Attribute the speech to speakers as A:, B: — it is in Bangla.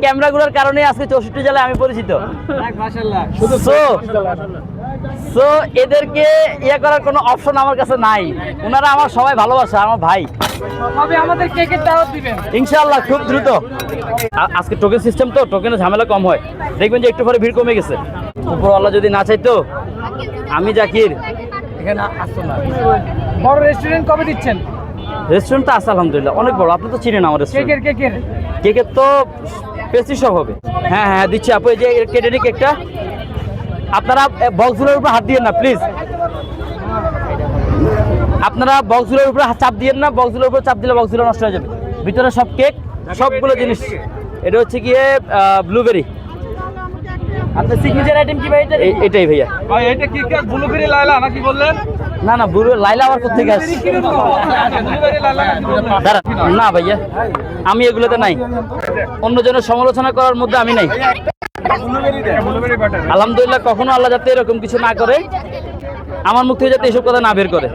A: ক্যামেরাগুলোর কারণে আজকে 64 জেলায় আমি পরিচিত। সো এদেরকে ইয়ে করার কোনো অপশন আমার কাছে নাই। ওনারা আমার সবাই ভালোবাসে, আমার ভাই।
B: তবে আমাদের কেকের দাওয়াত দিবেন
A: ইনশাআল্লাহ খুব দ্রুত। আজকে টোকেন সিস্টেম তো, টোকেনের ঝামেলা কম হয়। দেখবেন যে একটু পরে ভিড় কমে গেছে। উপরওয়ালা যদি না চাইতো আমি জাকির এখানে আসতো না।
B: বড় রেস্টুরেন্ট কবে দিচ্ছেন?
A: রেস্টুরেন্ট তো আছে আলহামদুলিল্লাহ, অনেক বড়। আপনি তো চিনেন আমার রেস্টুরেন্ট। কেকের তো পেস্ট্রি সব হবে। হ্যাঁ হ্যাঁ দিচ্ছি আপু, এই যে কেটে নিক কেকটা। আপনারা বক্সগুলোর উপর হাত দিয়েন না প্লিজ। আপনারা বক্সগুলোর উপরে চাপ দিয়েন না, বক্সগুলোর উপর চাপ দিলে বক্সগুলো নষ্ট হয়ে যাবে। ভিতরে সব কেক, সবগুলো জিনিস। এটা হচ্ছে গিয়ে ব্লুবেরি। আপনার সিগনেচার আইটেম কি ভাই? এটাই ভাইয়া।
B: ভাই এটা কি কেক ব্লুবেরি লাইলা নাকি বললেন?
A: না না, লাইলা আবার কোথেকে আসছে?
B: ব্লুবেরি লাইলা
A: না ভাইয়া, আমি এগুলোতে নাই। অন্যজনের সমালোচনা করার মধ্যে আমি নাই। আলহামদুলিল্লাহ, কখনো আল্লাহ যাতে এরকম কিছু না করে, আমার মুখ থেকে যাতে এসব কথা না বের করে।